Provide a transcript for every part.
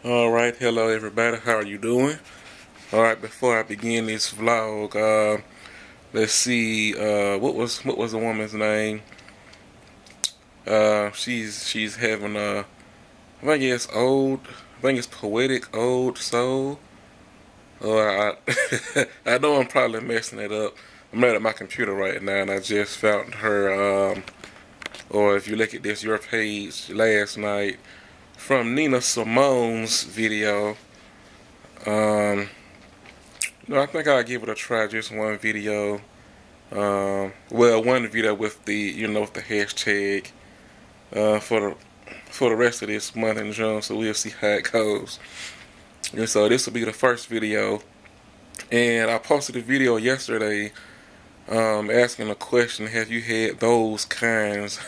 Alright, hello everybody, how are you doing? Alright, before I begin this vlog, let's see, what was the woman's name? She's having I think it's Poetic Old Soul. Or I know I'm probably messing it up. I'm at my computer right now and I just found her, or if you look at this, your page last night from Nina Simone's video. Um, I think I'll give it a try. Just one video. One video with the hashtag uh, for the for the rest of this month in June. So we'll see how it goes. And so this will be the first video. And I posted a video yesterday, asking a question: have you had those kinds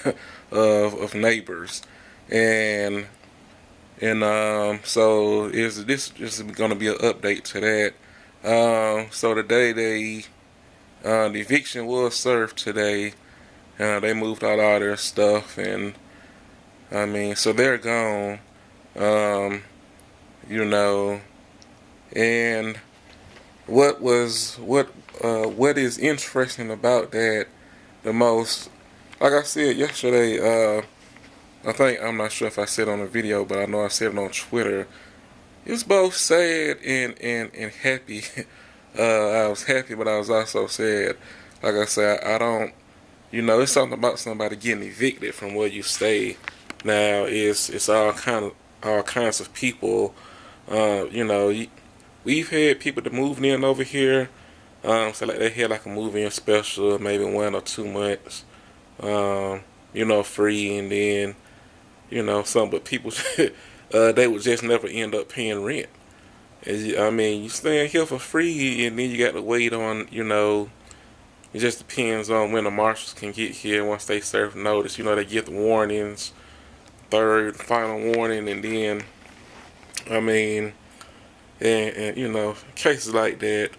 of neighbors? And so is this is going to be an update to that. So today the eviction was served today. They moved out all their stuff, and so they're gone. Um, you know, and what is interesting about that the most? Like I said yesterday, I'm not sure if I said it on the video, but I know I said it on Twitter. It's both sad and happy. I was happy, but I was also sad. Like I said, I don't. It's something about somebody getting evicted from where you stay. Now it's all kinds of people. We've had people that moved in over here. So like they had like a move-in special, maybe 1 or 2 months. Free, and then some. But people, they would just never end up paying rent. You staying here for free, and then you got to wait on. It just depends on when the marshals can get here. Once they serve notice, they get the warnings, third, final warning, and then, I mean, cases like that.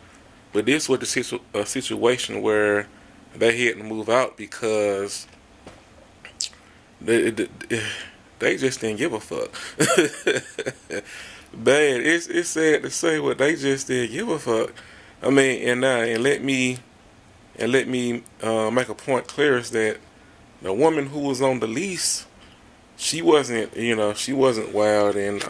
But this was a situation where they had to move out because they just didn't give a fuck. Bad. It's sad to say, but they just didn't give a fuck. And let me make a point clear is that the woman who was on the lease, she wasn't wild, and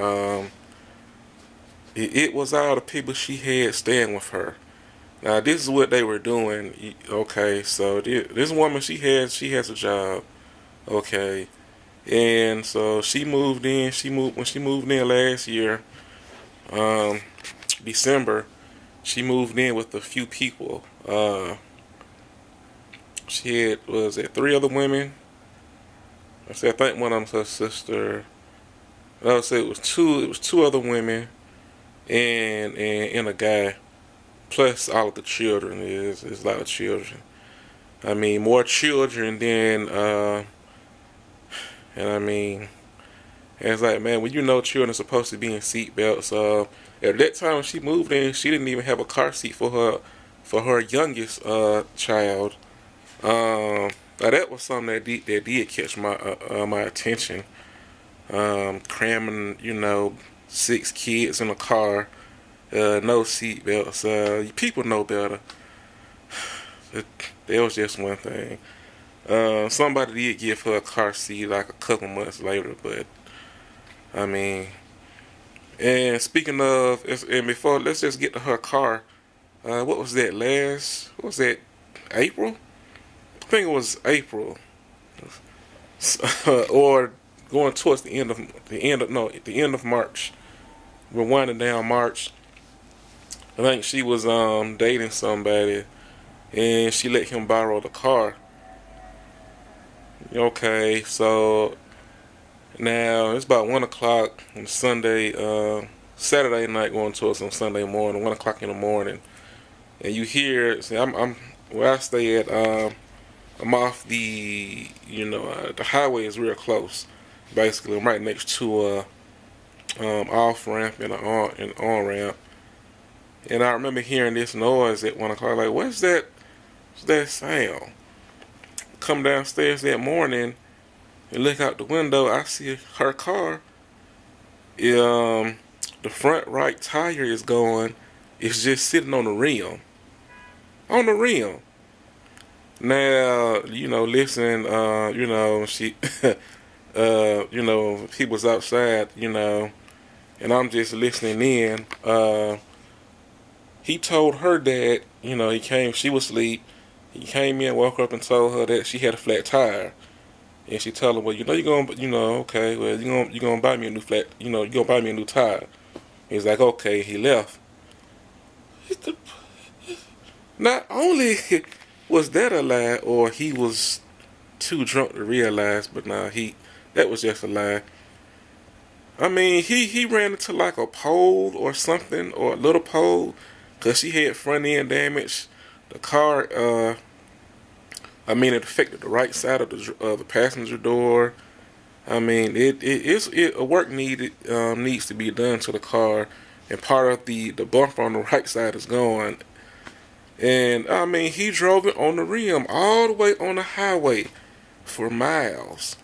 it was all the people she had staying with her. Now this is what they were doing. Okay, so this woman, she has a job. Okay, and so she moved in. When she moved in last year, um, December. She moved in with a few people. She had, was it 3 other women? I think one of them's her sister. I would say it was two. It was 2 other women and a guy. Plus all of the children. Is a lot of children. More children than and it's like, man, when children are supposed to be in seatbelts. At that time when she moved in, she didn't even have a car seat for her youngest child. Now that was something that did catch my attention. Cramming, 6 kids in a car, no seatbelts. People know better. That was just one thing. Somebody did give her a car seat like a couple months later, but I mean, and speaking of, and before, let's just get to her car. What was that What was that? April? I think it was April, or going towards the end of March. We're winding down March. I think she was dating somebody, and she let him borrow the car. Okay, so now it's about 1 o'clock on Sunday, Saturday night, going towards on Sunday morning, 1 o'clock in the morning, and you hear. See, I'm where I stay at. I'm off the highway is real close. Basically, I'm right next to off ramp and an on ramp, and I remember hearing this noise at 1 o'clock. Like, what's that? What's that sound? Come downstairs that morning and look out the window. I see her car. the front right tire is going. It's just sitting on the rim. On the rim. Now, listen, she, he was outside, and I'm just listening in. He told her that, she was asleep. He came in, woke her up, and told her that she had a flat tire. And she told him, well, you're gonna, okay, well, you're gonna buy me a new flat, you're gonna buy me a new tire. He's like, okay. He left. Not only was that a lie, or he was too drunk to realize, but nah, that was just a lie. I mean, he ran into like a pole or something, or a little pole, cause she had front end damage. The car, it affected the right side of the passenger door. I mean, a work needs to be done to the car, and part of the bumper on the right side is gone. And I mean, he drove it on the rim all the way on the highway for miles.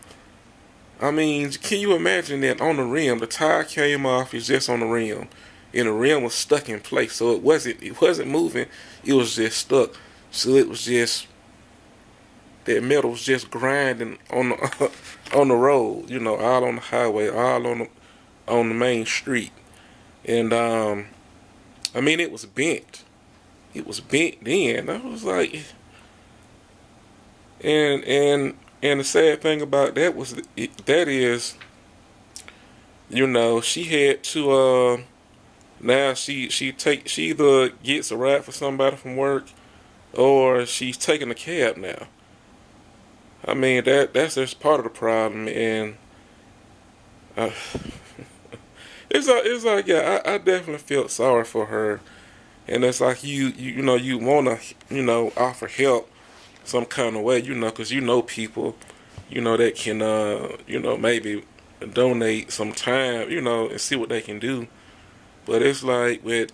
I mean, can you imagine that on the rim, the tire came off, it's just on the rim, and the rim was stuck in place, so it wasn't moving, it was just stuck. So it was just, that metal was just grinding on the on the road, all on the highway, all on the main street, and it was bent. It was bent then. I was like, and the sad thing about that was that is, she had to now she either gets a ride for somebody from work, or she's taking a cab now. I mean, that's just part of the problem, and uh, it's like yeah, I definitely felt sorry for her, and it's like you wanna offer help some kind of way, because people, that can maybe donate some time, and see what they can do. But it's like like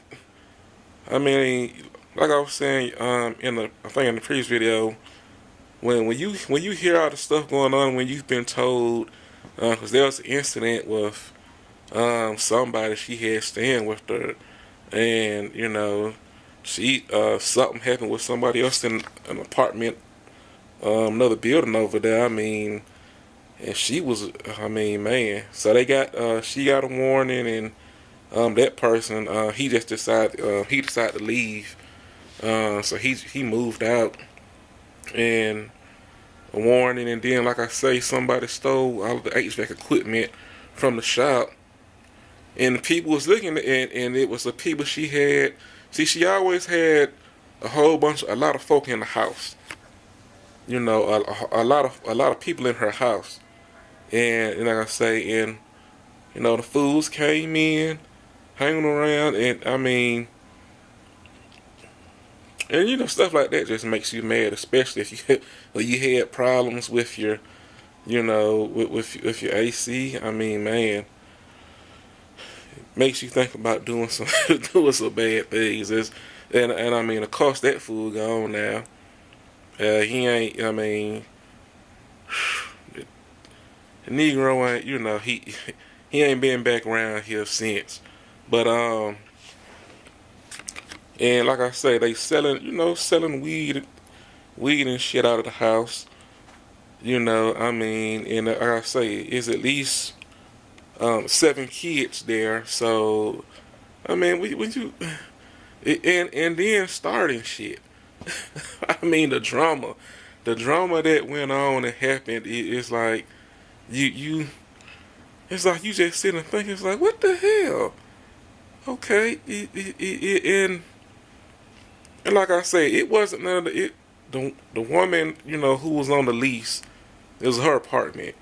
I was saying I think in the previous video, when you hear all the stuff going on, when you've been told, because there was an incident with somebody she had staying with her, and she something happened with somebody else in an apartment, another building over there. And she was, man. So she got a warning, and that person, he decided to leave. So he moved out, and a warning, and then like I say, somebody stole all of the HVAC equipment from the shop, and the people was looking, and it was the people she had. See, she always had a lot of folk in the house. A lot of people in her house, and like I say, and the fools came in, hanging around, and and stuff like that just makes you mad, especially if you had problems with your, with your AC. Man, makes you think about doing some doing some bad things. And of course that fool gone now. He ain't. The Negro ain't. He ain't been back around here since. But and like I say, they selling weed and shit out of the house. And like I say, it's at least 7 kids there. So when you and then starting shit. The drama that went on and happened. It's like it's like you just sit and think. It's like, what the hell? Okay, and like I say, it wasn't none of the woman who was on the lease. It was her apartment.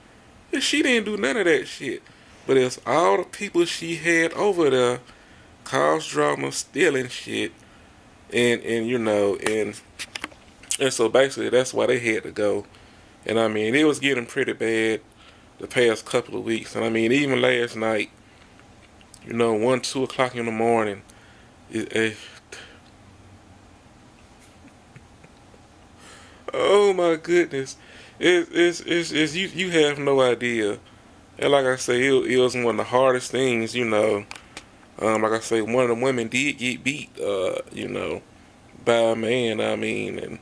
And she didn't do none of that shit. But it's all the people she had over there, cause drama, stealing shit, and so basically that's why they had to go. And it was getting pretty bad the past couple of weeks. And even last night, 1, 2 o'clock in the morning, oh my goodness, it's you have no idea. And like I say, it was one of the hardest things, Like I say, one of the women did get beat, by a man. I mean,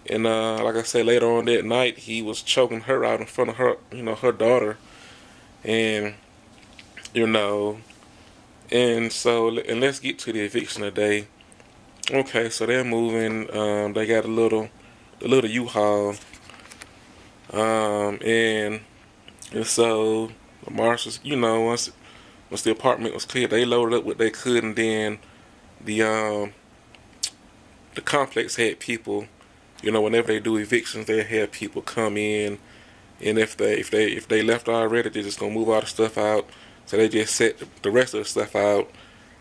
and like I said, later on that night, he was choking her out in front of her, her daughter, and you know, and so, and let's get to the eviction today. Okay, so they're moving. They got a little U-Haul, and so the marshals, once the apartment was clear, they loaded up what they could, and then the um the complex had people. Whenever they do evictions, they have people come in, and if they left already, they're just gonna move all the stuff out. So they just set the rest of the stuff out,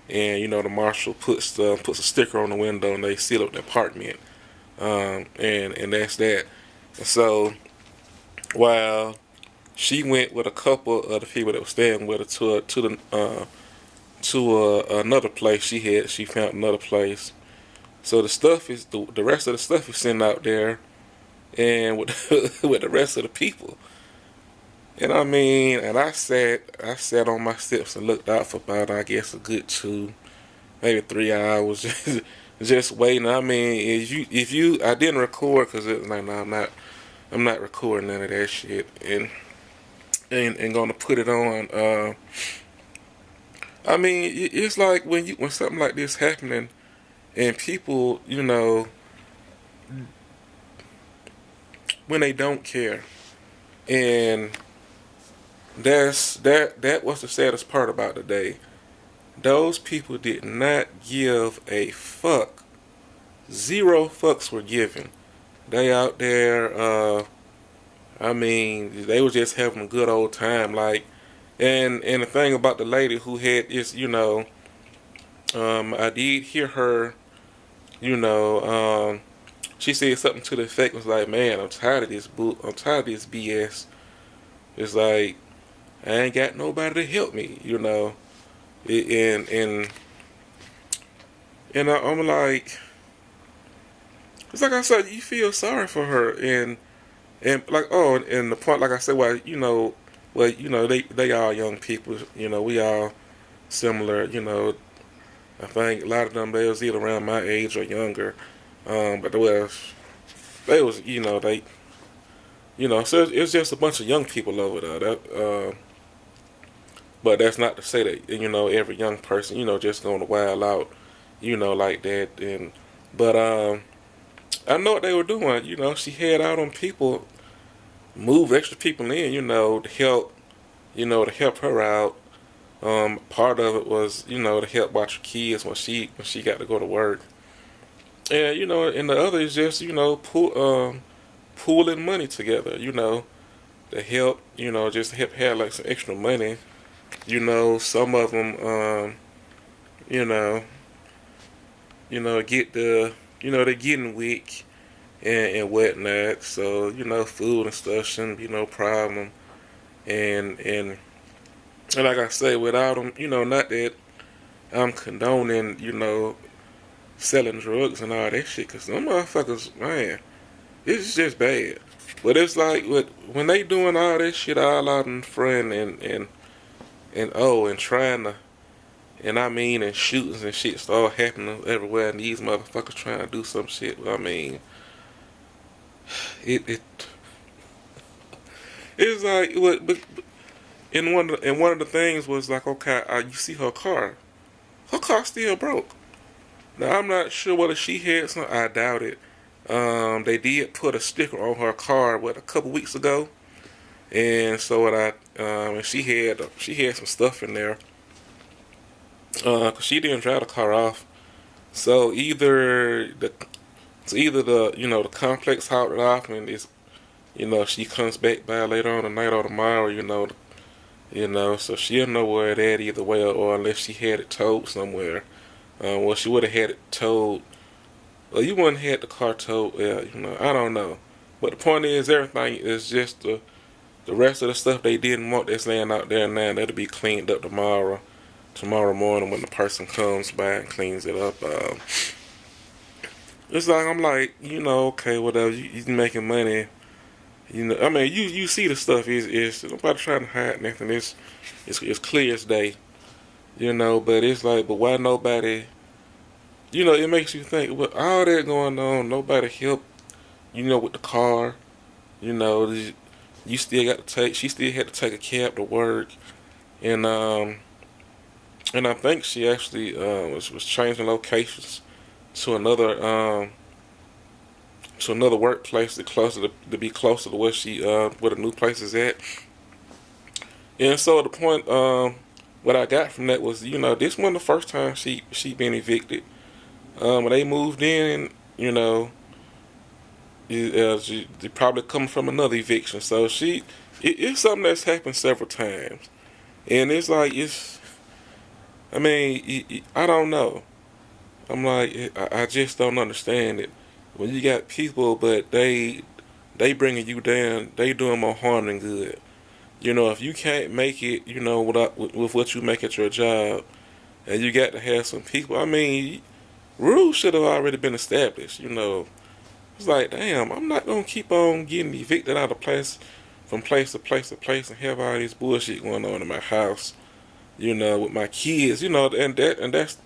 and the marshal puts a sticker on the window, and they seal up the apartment, and that's that. And so while she went with a couple of the people that were staying with her to another place, she found another place. So the stuff is the rest of the stuff is sent out there, and with with the rest of the people. And I mean, and I sat on my steps and looked out for about, I guess, a good 2, maybe 3 hours, just waiting. I mean, if you I didn't record because it was like, no, I'm not recording none of that shit, and gonna put it on. I mean, it's like when something like this happening, and people, when they don't care, and that was the saddest part about the day. Those people did not give a fuck. Zero fucks were given. They out there. I mean, they was just having a good old time. Like, and the thing about the lady who had this, I did hear her. She said something to the effect was like, "Man, I'm tired of this I'm tired of this BS. It's like I ain't got nobody to help me, and I'm like, it's like I said, you feel sorry for her, and like, oh, and the point, like I said, they all young people, we all similar, I think a lot of them, they was either around my age or younger, but they was, so it's just a bunch of young people over there. But that's not to say that, every young person, just going to wild out, like that. But I know what they were doing. She had out on people, move extra people in, to help her out. Part of it was, to help watch her kids when she got to go to work. And and the other is just, pooling money together, to help, just to help have like some extra money. Some of them, you know, get they're getting weak and whatnot. So food and stuff shouldn't be no problem. And like I say, without them, not that I'm condoning, selling drugs and all that shit, cause them motherfuckers, man, it's just bad. But it's like when they doing all that shit all out in front and trying to, and I mean, and shootings and shit start happening everywhere, and these motherfuckers trying to do some shit. I mean, it it's like what, but and one of the things was like, okay, you see her car still broke. Now I'm not sure whether she had some. I doubt it. They did put a sticker on her car a couple weeks ago, and so and she had some stuff in there, 'cause she didn't drive the car off. So either the complex hauled it off, and it's she comes back by later on tonight or tomorrow, so she'll know where it at either way, or unless she had it towed somewhere. Well, she would have had it towed. Well, you wouldn't have had the car towed. Yeah, I don't know. But the point is, everything is just the rest of the stuff they didn't want that's laying out there now. That'll be cleaned up tomorrow morning when the person comes by and cleans it up. It's like I'm like, okay, whatever. You making money. I mean, you see the stuff is nobody trying to hide nothing. It's clear as day. But it's like, but why nobody, it makes you think, with all that going on, nobody helped, with the car, you know, you still got to she still had to take a cab to work, and I think she actually was changing locations to another workplace to be closer to where the new place is at. And so the point, what I got from that was, this wasn't the first time she been evicted. When they moved in, they probably coming from another eviction. So it's something that's happened several times, and it's like I mean, I don't know. I'm like, I just don't understand it. When you got people, but they bringing you down, they doing more harm than good. If you can't make it, with what you make at your job, and you got to have some people. I mean, rules should have already been established. It's like, damn, I'm not gonna keep on getting evicted out of from place to place to place, and have all this bullshit going on in my house. With my kids. And that's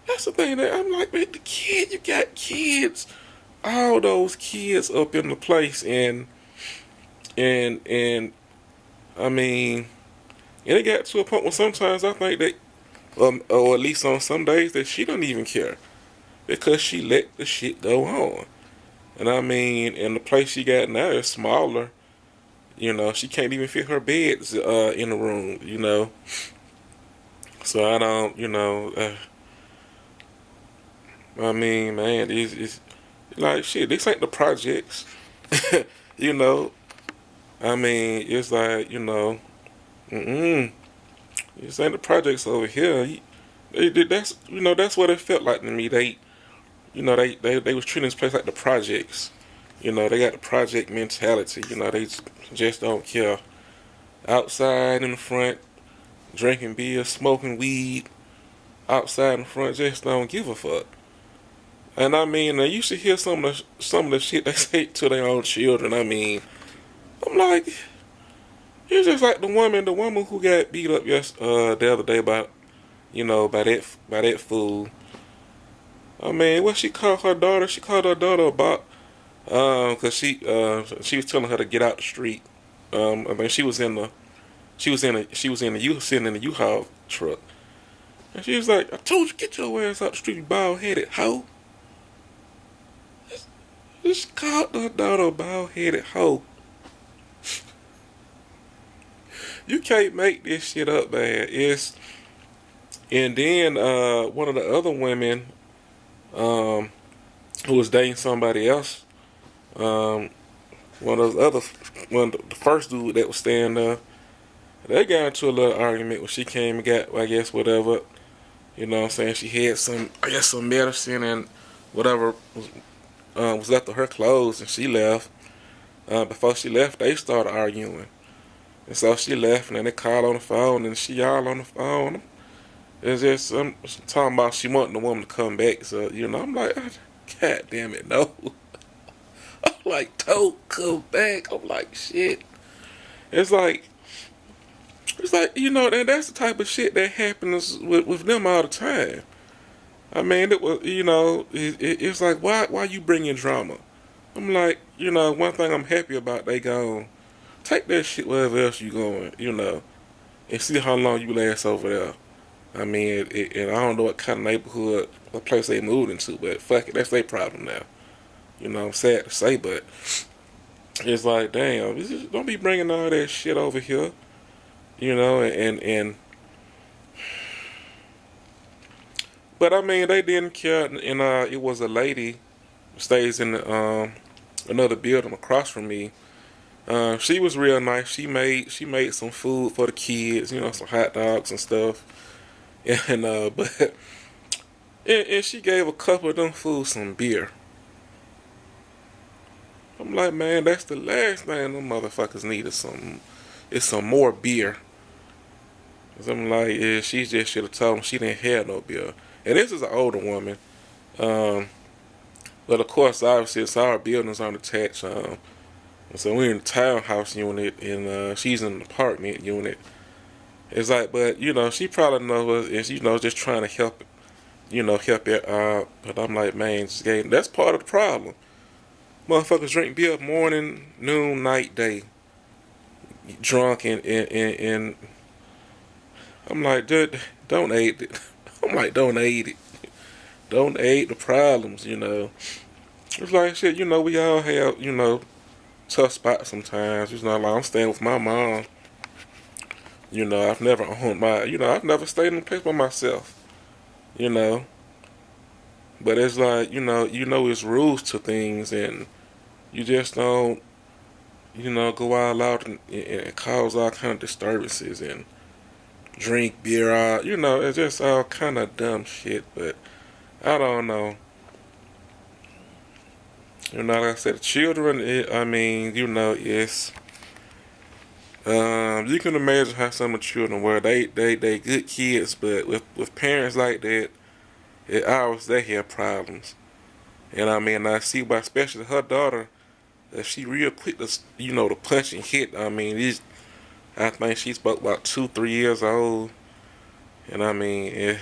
the thing that I'm like, man, you got kids, all those kids up in the place, and I mean, and it got to a point where sometimes I think that, or at least on some days, that she don't even care because she let the shit go on. And I mean, and the place she got now is smaller. She can't even fit her beds in the room. So I don't. I mean, man, it's like shit. This ain't the projects. you know. I mean, it's like mm-mm. This ain't the projects over here. That's what it felt like to me. They was treating this place like the projects. They got the project mentality. They just don't care. Outside in the front, drinking beer, smoking weed. Outside in the front, just don't give a fuck. And I mean, I used to hear some of the shit they say to their own children. I mean, I'm like, it's just like the woman who got beat up the other day by that fool. I mean, what she called her daughter? She called her daughter about cause she was telling her to get out the street. I mean, she was in the U sitting in the U-Haul truck, and she was like, "I told you get your ass out the street, you bald headed hoe." Just called her daughter a bald headed hoe. You can't make this shit up, man. And then one of the other women who was dating somebody else, one of the first dude that was staying there, they got into a little argument when she came and got, I guess, whatever. You know what I'm saying? She had some medicine and whatever was left of her clothes, and she left. Before she left, they started arguing. And so she left, and then they called on the phone, and she all on the phone. It's just talking about she wanting the woman to come back. So, I'm like, God damn it, no. I'm like, don't come back. I'm like, shit. It's like, and that's the type of shit that happens with them all the time. I mean, it was, it's like, why you bringing drama? I'm like, one thing I'm happy about, they gone, take that shit wherever else you going, and see how long you last over there. I mean, and I don't know what kind of neighborhood, what place they moved into, but fuck it, that's their problem now. I'm sad to say, but it's like, damn, don't be bringing all that shit over here, and but I mean, they didn't care, and it was a lady who stays in another building across from me. She was real nice. She made some food for the kids, some hot dogs and stuff, and but and she gave a couple of them fools some beer. I'm like, man, that's the last thing them motherfuckers need is some more beer. 'Cause I'm like, yeah, she just should have told them she didn't have no beer. And this is an older woman. Um, but of course, obviously, it's our buildings aren't attached. So we're in the townhouse unit, and she's in an apartment unit. It's like, but she probably knows, and just trying to help, help it out. But I'm like, man, that's part of the problem. Motherfuckers drink beer morning, noon, night, day, drunk, and I'm like, dude, don't aid it. I'm like, don't aid it. Don't aid the problems. It's like shit, we all have, tough spots sometimes. Like I'm staying with my mom. I've never owned I've never stayed in a place by myself. You know, but it's like it's rules to things, and you just don't, go all out and cause all kind of disturbances and drink beer out. It's just all kind of dumb shit. But I don't know. Like I said, children. I mean, it's. You can imagine how some of the children were. They good kids, but with parents like that, it always they have problems. And I mean, I see why, especially her daughter, she real quick to to punch and hit. I mean, I think she's about 2, 3 years old, and I mean,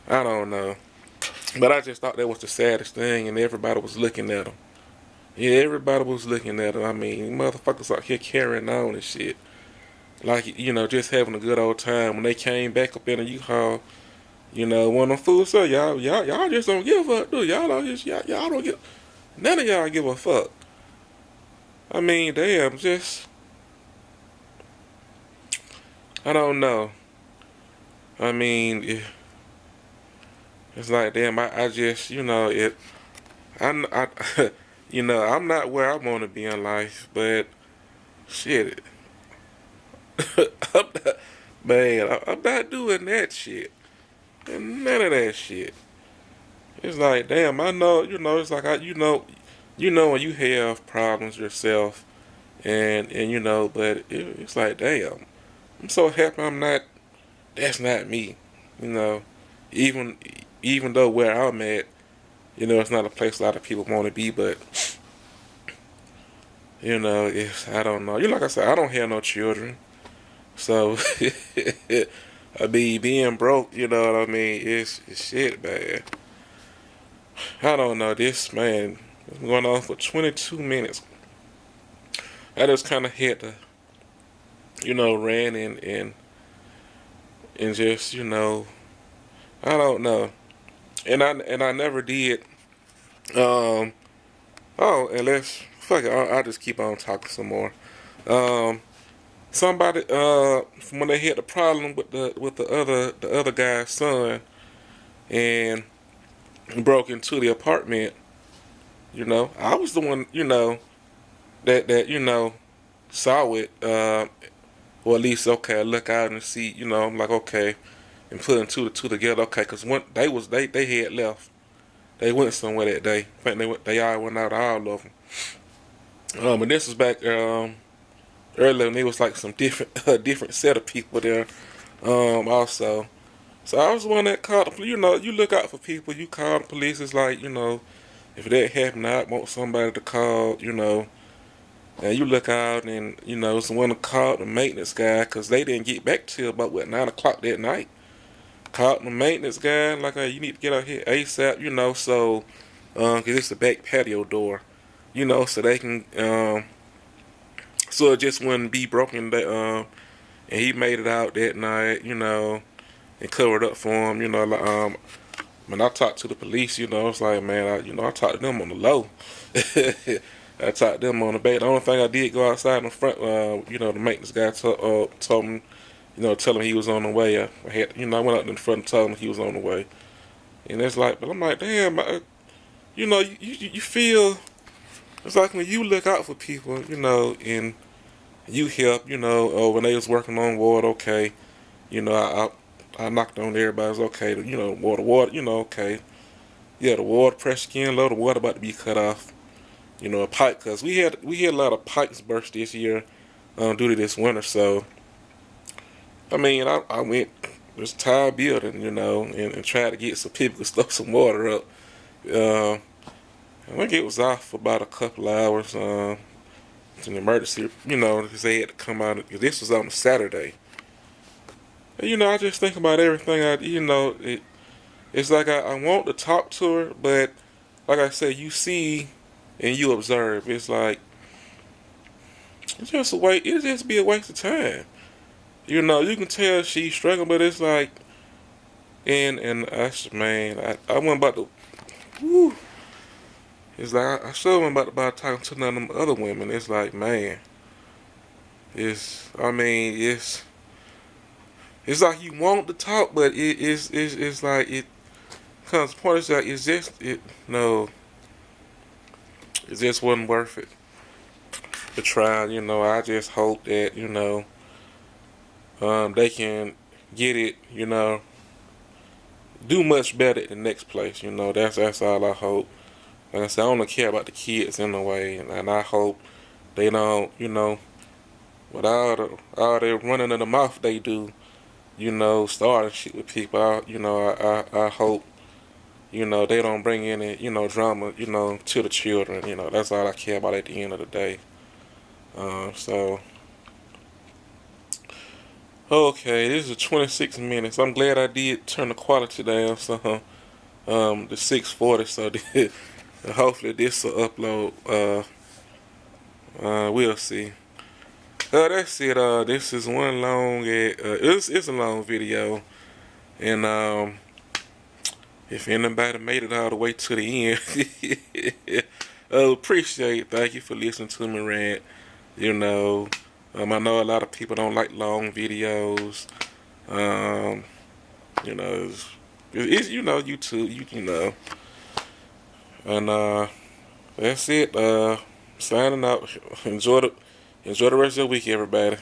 I don't know, but I just thought that was the saddest thing, and everybody was looking at them. Yeah, everybody was looking at them. I mean, motherfuckers out here carrying on and shit, like just having a good old time. When they came back up in the U-Haul, one of them fools said, y'all just don't give a fuck, do y'all? Y'all don't give. None of y'all give a fuck. I mean, damn, just I don't know. I mean, it's like damn. I just it. I I'm not where I want to be in life, but shit, I'm not, man, I'm not doing that shit. None of that shit. It's like damn. I know. It's like when you have problems yourself, and but it's like damn. I'm so happy I'm not. That's not me. You know, even even though where I'm at, it's not a place a lot of people want to be, but it's I don't know. Like I said, I don't have no children, so I mean, being broke, you know what I mean? It's shit, man. I don't know. This man it's going on for 22 minutes. I just kind of had to, ran and just, I don't know. And I never did. Um. Oh, and let's fuck it. I'll just keep on talking some more. Um. Somebody. When they had the problem with the other guy's son and broke into the apartment. I was the one. That saw it. Or at least okay, I look out and see. I'm like okay, and putting two to two together. Okay, because one they had left. They went somewhere that day. I think they all went out, all of them. And this was back earlier, and there was like some different different set of people there. Also, so I was the one that called. You look out for people. You call the police. It's like if that happened, I want somebody to call. And you look out, and it's the one to call the maintenance guy because they didn't get back till about 9 o'clock that night. Called the maintenance guy like, hey, you need to get out here ASAP. So cause it's the back patio door. So they can so it just wouldn't be broken. That and he made it out that night. And covered up for him. Like, when I talked to the police, it's like, man, I talked to them on the low. I talked to them on the back. The only thing I did go outside in the front, the maintenance guy told me, tell him he was on the way. I had, I went out in the front and told him he was on the way. And it's like, but I'm like, damn, you feel, it's like when you look out for people, and you help, when they was working on ward, okay, I knocked on everybody's okay, water, okay. Yeah, the water pressure getting low, the water about to be cut off. A pipe, because we had a lot of pipes burst this year due to this winter. So, I mean, I went just tile building, and tried to get some people to stoke some water up. I think it was off for about a couple hours. It's an emergency, because they had to come out. This was on a Saturday. And, I just think about everything. It's like I want to talk to her, but like I said, you see and you observe. It's like it's just a way. It just be a waste of time. You can tell she's struggling, but it's like, and man, I went about to. Whew, it's like I sure went about talking to none of them other women. It's like, man, it's like you want to talk, but it's like it comes to the point. It's like it's just it no, it just wasn't worth it to try. I just hope that they can get it. Do much better at the next place. That's all I hope. Like I said, I don't care about the kids in a way, and I hope they don't, with all the running in the mouth they do, starting shit with people. I hope, they don't bring any, drama, to the children. That's all I care about at the end of the day. So, okay, this is 26 minutes. I'm glad I did turn the quality down. So, the 640. So, hopefully this will upload. We'll see. That's it. This is one long. It's a long video, and if anybody made it all the way to the end, appreciate it. Thank you for listening to me rant. I know a lot of people don't like long videos. It's YouTube. And that's it. Signing out. Enjoy the rest of the week, everybody.